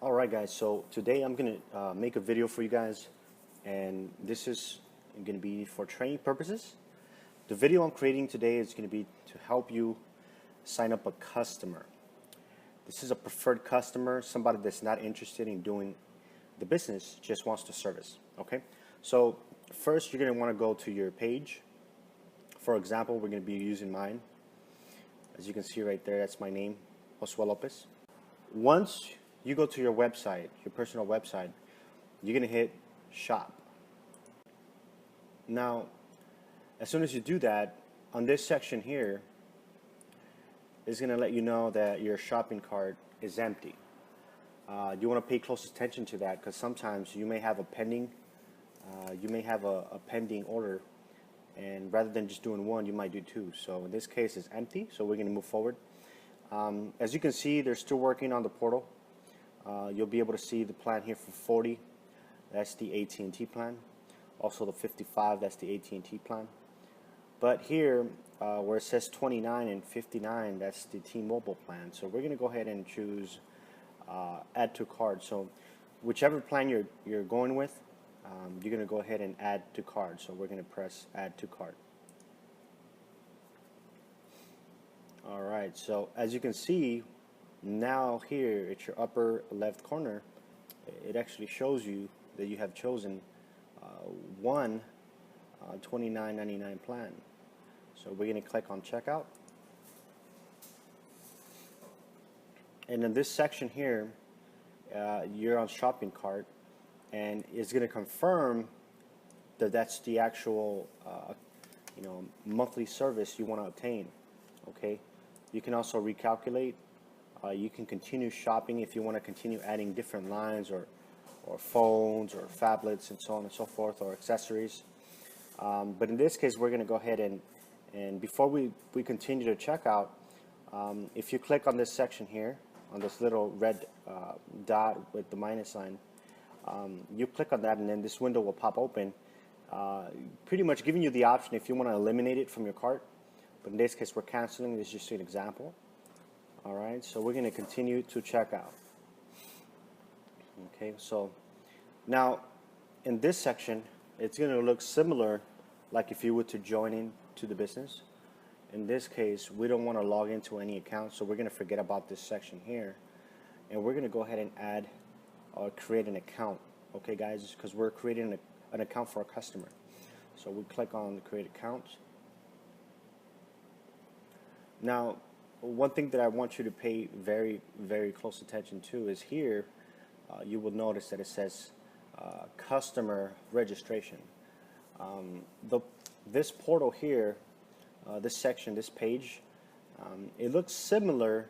Alright guys, so today I'm going to make a video for you guys, and this is going to be for training purposes. The video I'm creating today is going to be to help you sign up a customer. This is a preferred customer, somebody that's not interested in doing the business, just wants to service. Okay, so first you're going to want to go to your page. For example, we're going to be using mine. As you can see right there, that's my name, Josue Lopez. Once you go to your website, your personal website, you're going to hit shop. Now, as soon as you do that, on this section here, it's going to let you know that your shopping cart is empty. You want to pay close attention to that, because sometimes you may have a pending, pending order, and rather than just doing one, you might do two. So in this case, it's empty. So we're going to move forward. As you can see, they're still working on the portal. You'll be able to see the plan here for 40. That's the AT&T plan. Also the 55. That's the AT&T plan. But here, where it says 29 and 59, that's the T-Mobile plan. So we're going to go ahead and choose add to cart. So whichever plan you're going with, you're going to go ahead and add to cart. So we're going to press add to cart. Alright, so as you can see, now here at your upper left corner, it actually shows you that you have chosen one $29.99 plan. So we're going to click on checkout. And in this section here, you're on shopping cart, and it's going to confirm that that's the actual monthly service you want to obtain. Okay, you can also recalculate. You can continue shopping if you want to continue adding different lines or phones or phablets and so on and so forth, or accessories. But in this case, we're going to go ahead and before we continue to checkout, if you click on this section here, on this little red dot with the minus sign, you click on that, and then this window will pop open, pretty much giving you the option if you want to eliminate it from your cart. But in this case, we're canceling. This is just an example. Alright, so we're going to continue to check out. Okay, so now in this section, it's going to look similar like if you were to join into the business. In this case, we don't want to log into any account, so we're going to forget about this section here, and we're going to go ahead and add or create an account. Okay guys, because we're creating an account for a customer. So we click on create account. Now, one thing that I want you to pay very, very close attention to is here, you will notice that it says customer registration. This portal here, this section, this page, it looks similar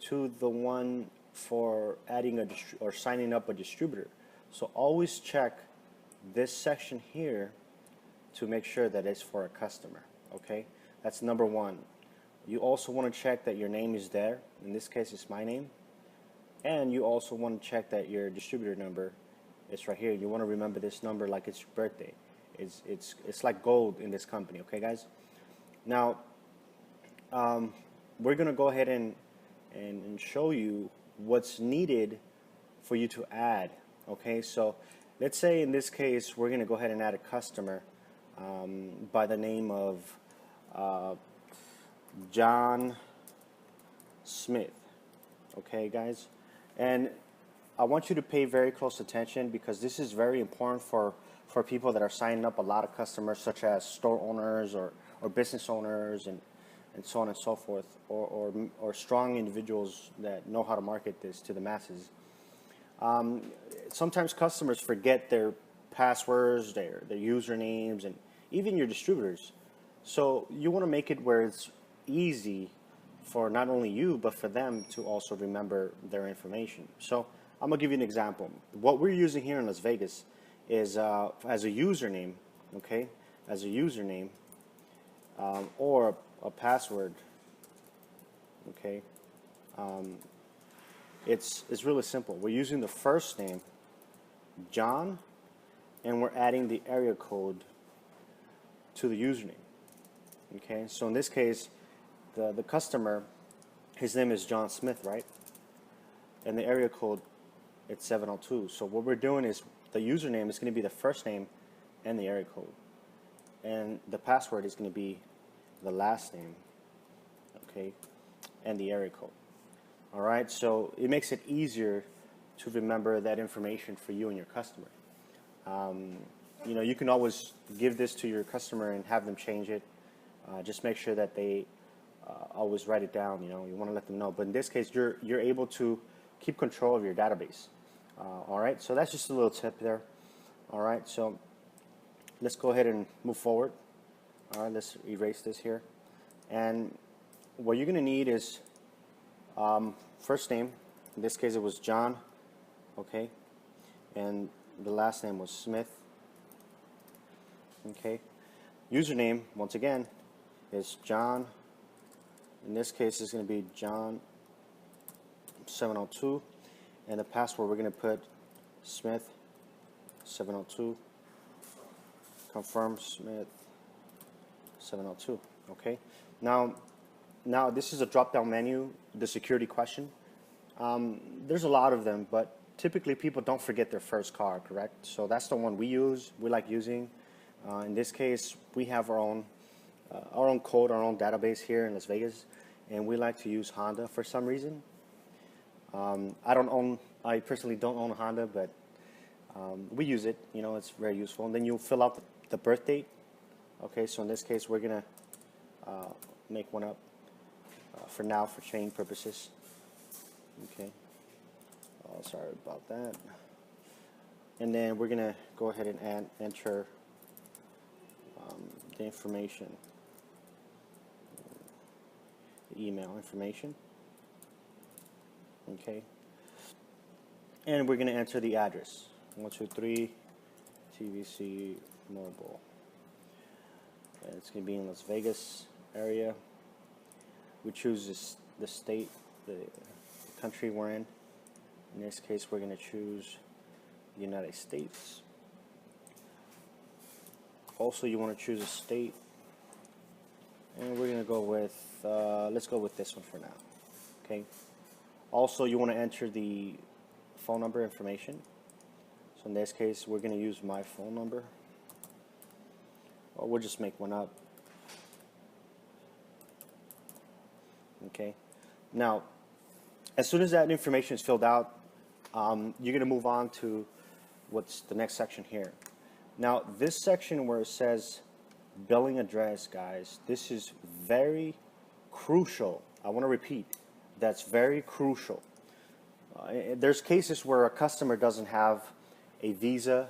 to the one for adding or signing up a distributor. So always check this section here to make sure that it's for a customer. Okay, that's number one. You also want to check that your name is there. In this case, it's my name. And you also want to check that your distributor number is right here. You want to remember this number like it's your birthday. It's like gold in this company. Okay, guys. Now, we're gonna go ahead and show you what's needed for you to add. Okay, so let's say in this case we're gonna go ahead and add a customer by the name of John Smith. Okay guys, and I want you to pay very close attention, because this is very important for people that are signing up a lot of customers, such as store owners or business owners and so on and so forth, or strong individuals that know how to market this to the masses. Sometimes customers forget their passwords, their usernames, and even your distributors. So you want to make it where it's easy for not only you, but for them to also remember their information. So I'm going to give you an example. What we're using here in Las Vegas is as a username, okay, as a username or a password, okay. It's really simple. We're using the first name, John, and we're adding the area code to the username. Okay, so in this case, the customer, his name is John Smith, right? And the area code it's 702. So what we're doing is the username is going to be the first name and the area code, and the password is going to be the last name, okay, and the area code. All right, so it makes it easier to remember that information for you and your customer. You know, you can always give this to your customer and have them change it. Just make sure that they always write it down. You know, you want to let them know. But in this case, you're able to keep control of your database. All right, so that's just a little tip there. All right, so let's go ahead and move forward. All right, let's erase this here. And what you're going to need is first name. In this case, it was John. Okay, and the last name was Smith. Okay, username once again is John. In this case, it's going to be John 702, and the password we're going to put Smith 702. Confirm Smith 702. Okay, now this is a drop-down menu, the security question. There's a lot of them, but typically people don't forget their first card, correct? So that's the one we like using. In this case, we have our own code, our own database here in Las Vegas, and we like to use Honda for some reason. I personally don't own a Honda, but we use it. You know, it's very useful. And then you'll fill out the birth date. Okay, so in this case, we're gonna make one up for now for training purposes. Okay. Oh, sorry about that. And then we're gonna go ahead and enter the information, the email information. Okay. And we're gonna enter the address. 123 TVC Mobile. And it's gonna be in Las Vegas area. We choose the state, the country we're in. In this case, we're going to choose the United States. Also, you want to choose a state, and we're going to go with, let's go with this one for now. Okay. Also, you want to enter the phone number information. So in this case, we're going to use my phone number, or we'll just make one up. Okay. Now, as soon as that information is filled out, you're going to move on to what's the next section here. Now, this section where it says billing address, guys, this is very crucial. I want to repeat, that's very crucial. There's cases where a customer doesn't have a Visa,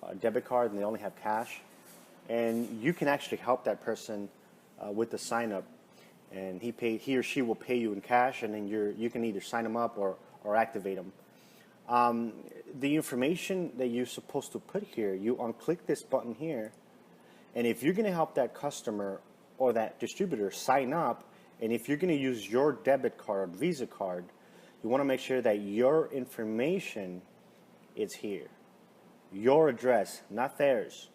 a debit card, and they only have cash. And you can actually help that person with the sign up. And he or she will pay you in cash, and then you can either sign them up or activate them. The information that you're supposed to put here, you unclick this button here, and if you're going to help that customer or that distributor sign up, and if you're going to use your debit card, Visa card, you want to make sure that your information is here. Your address, not theirs.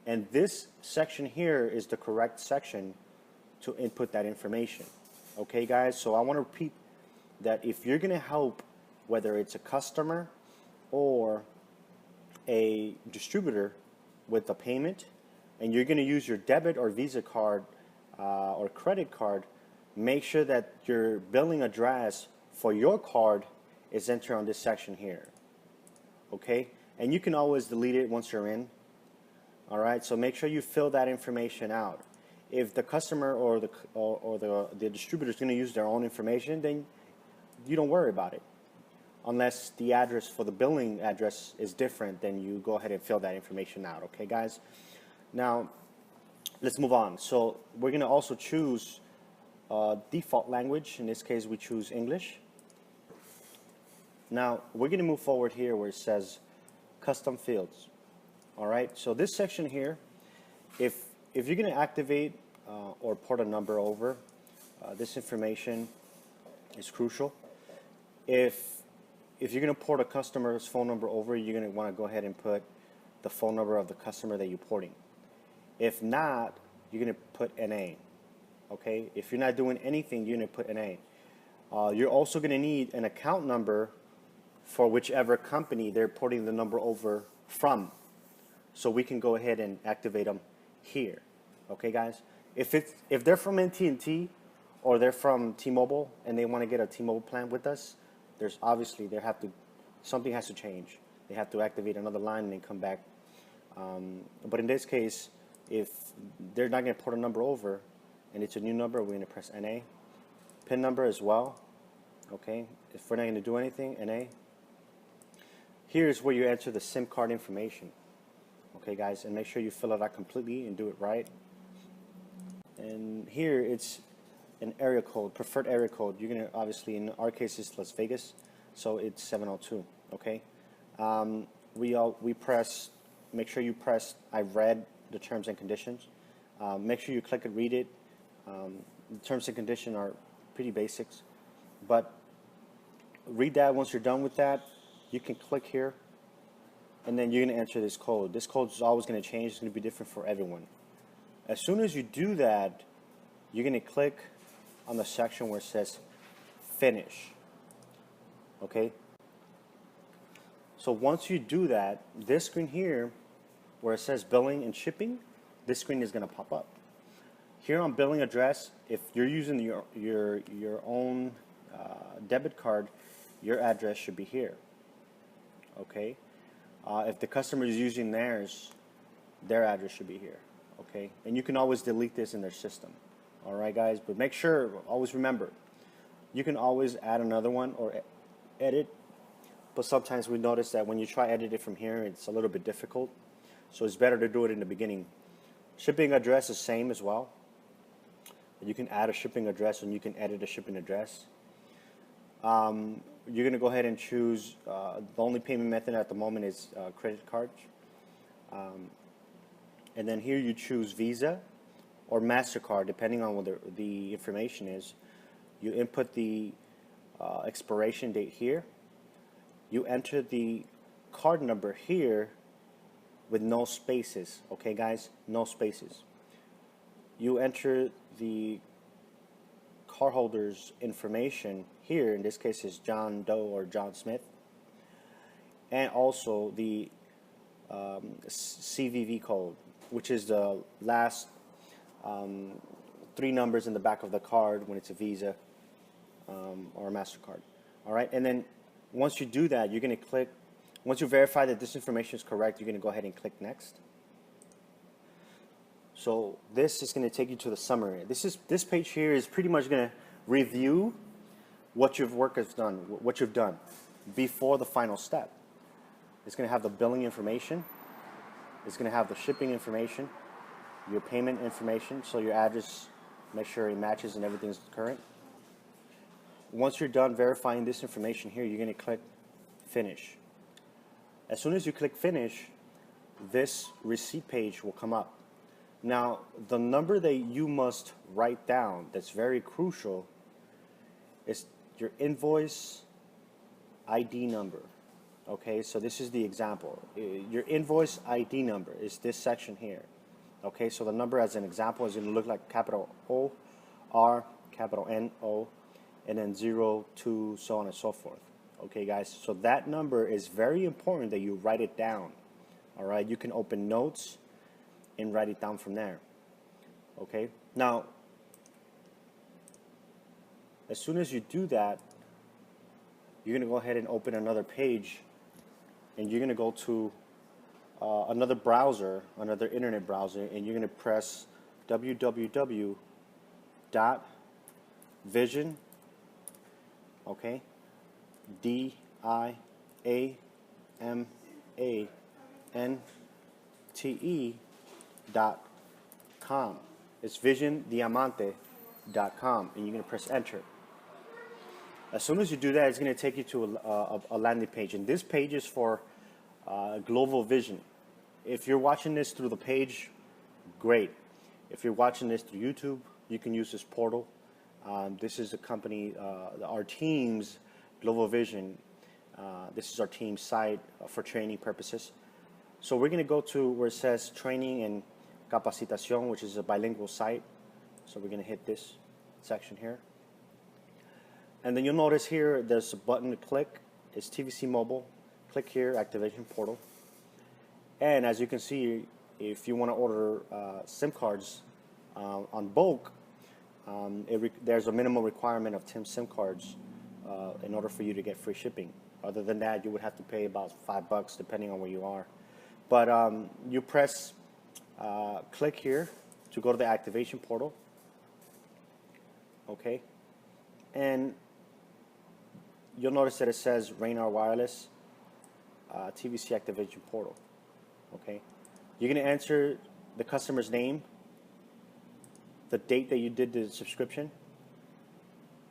And this section here is the correct section to input that information. Okay, guys? So I want to repeat that if you're going to help, whether it's a customer or a distributor with a payment, and you're going to use your debit or Visa card or credit card, make sure that your billing address for your card is entered on this section here. Okay? And you can always delete it once you're in. All right? So make sure you fill that information out. If the customer or the distributor is going to use their own information, then you don't worry about it. Unless the address for the billing address is different, then you go ahead and fill that information out. Okay, guys? Now, let's move on. So we're going to also choose default language. In this case, we choose English. Now, we're going to move forward here where it says custom fields. All right? So this section here, if you're going to activate or port a number over, this information is crucial. If you're going to port a customer's phone number over, you're going to want to go ahead and put the phone number of the customer that you're porting. If not, you're going to put NA. Okay? If you're not doing anything, you're going to put NA. You're also going to need an account number for whichever company they're porting the number over from. So we can go ahead and activate them here. Okay, guys? If they're from AT&T or they're from T-Mobile and they want to get a T-Mobile plan with us, there's obviously something has to change. They have to activate another line and then come back. But in this case, if they're not going to port a number over and it's a new number, we're going to press NA. PIN number as well. Okay, if we're not going to do anything, NA. Here's where you enter the SIM card information. Okay, guys, and make sure you fill it out completely and do it right. And here it's an area code, preferred area code. You're going to, obviously, in our case, it's Las Vegas, so it's 702. Okay, make sure you press I read the terms and conditions. Make sure you click and read it. The terms and conditions are pretty basics, but read that. Once you're done with that, you can click here, and then you're going to enter this code. This code is always going to change. It's going to be different for everyone. As soon as you do that, you're going to click on the section where it says finish. Okay, so once you do that, this screen here where it says billing and shipping, this screen is going to pop up. Here on billing address, if you're using your own debit card, your address should be here. Okay, if the customer is using theirs, their address should be here. Okay, and you can always delete this in their system. All right, guys, but make sure, always remember, you can always add another one or edit, but sometimes we notice that when you try edit it from here, it's a little bit difficult, so it's better to do it in the beginning. Shipping address is same as well. You can add a shipping address and you can edit a shipping address. You're going to go ahead and choose, the only payment method at the moment is credit cards. And then here you choose Visa or MasterCard, depending on what the information is. You input the expiration date here. You enter the card number here with no spaces. Okay, guys, no spaces. You enter the cardholder's information here. In this case, is John Doe or John Smith, and also the CVV code, which is the last 3 numbers in the back of the card when it's a Visa or a MasterCard. All right, and then once you do that, you're going to click. Once you verify that this information is correct, you're going to go ahead and click next. So this is going to take you to the summary. This page here is pretty much going to review what your work has done, what you've done before the final step. It's going to have the billing information. It's going to have the shipping information, your payment information, so your address, make sure it matches and everything's current. Once you're done verifying this information here, you're going to click finish. As soon as you click finish, this receipt page will come up. Now, the number that you must write down that's very crucial is your invoice ID number. Okay, so this is the example. Your invoice ID number is this section here. Okay, so the number as an example is going to look like capital O, R, capital N, O, and then 0, 2, so on and so forth. Okay, guys, so that number is very important that you write it down. All right, you can open notes and write it down from there. Okay, now as soon as you do that, you're going to go ahead and open another page, and you're going to go to another browser, another internet browser, and you're going to press www.vision, okay, DIAMANTE.com. It's visiondiamante.com, and you're going to press enter. As soon as you do that, it's going to take you to a landing page, and this page is for Global Vision. If you're watching this through the page, great. If you're watching this through YouTube, you can use this portal. This is a company, our team's Global Vision. This is our team's site for training purposes. So we're going to go to where it says Training and Capacitación, which is a bilingual site. So we're going to hit this section here. And then you'll notice here there's a button to click, is TVC Mobile. Click here, Activation Portal. And as you can see, if you want to order SIM cards on bulk, there's a minimum requirement of 10 SIM cards in order for you to get free shipping. Other than that, you would have to pay about $5 depending on where you are. But you press click here to go to the activation portal. Okay, and you'll notice that it says Raynar Wireless TVC activation portal. Okay, you're going to enter the customer's name, the date that you did the subscription,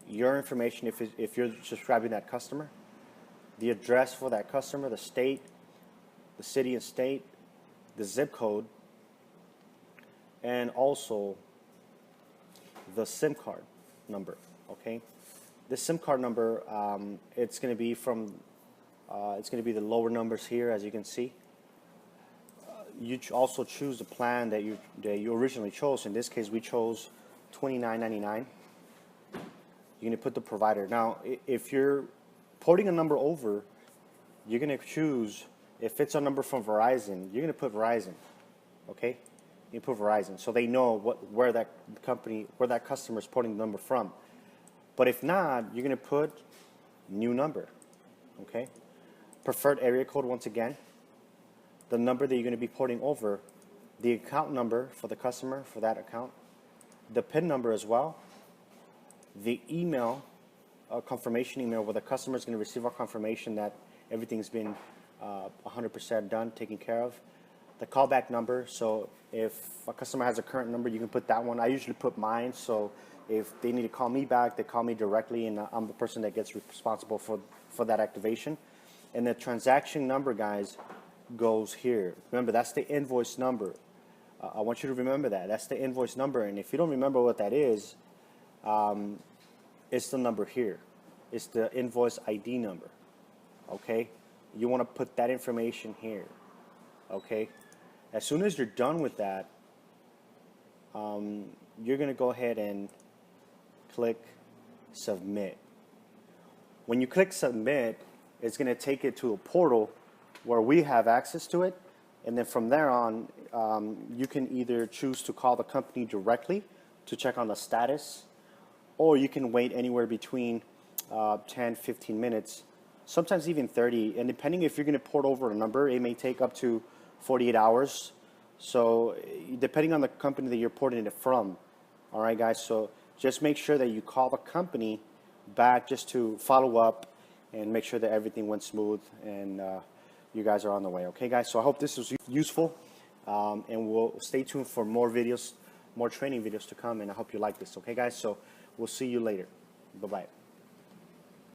your information if you're subscribing that customer, the address for that customer, the state, the city and state, the zip code, and also the SIM card number. Okay, this SIM card number, it's going to be the lower numbers here, as you can see. You also choose the plan that you originally chose. In this case, we chose $29.99. You're going to put the provider. Now, if you're porting a number over, you're going to choose, if it's a number from Verizon, you're going to put Verizon. Okay, you put Verizon, so they know where that customer is porting the number from. But if not, you're going to put new number. Okay, preferred area code once again. The number that you're going to be porting over, the account number for the customer for that account, the PIN number as well, the email, confirmation email where the customer is going to receive our confirmation that everything's been 100% done, taken care of, the callback number. So if a customer has a current number, you can put that one. I usually put mine, so if they need to call me back, they call me directly, and I'm the person that gets responsible for that activation. And the transaction number, guys, goes here. Remember, that's the invoice number. I want you to remember that. That's the invoice number, and if you don't remember what that is, it's the number here. It's the invoice ID number. Okay? You want to put that information here. Okay? As soon as you're done with that, you're going to go ahead and click Submit. When you click Submit, it's going to take it to a portal where we have access to it, and then from there on, you can either choose to call the company directly to check on the status, or you can wait anywhere between 10-15 minutes, sometimes even 30, and depending if you're going to port over a number, it may take up to 48 hours. So depending on the company that you're porting it from. All right, guys, so just make sure that you call the company back just to follow up and make sure that everything went smooth and you guys are on the way. Okay, guys, so I hope this was useful, and we'll stay tuned for more videos, more training videos to come, and I hope you like this. Okay, guys, so we'll see you later. Bye-bye.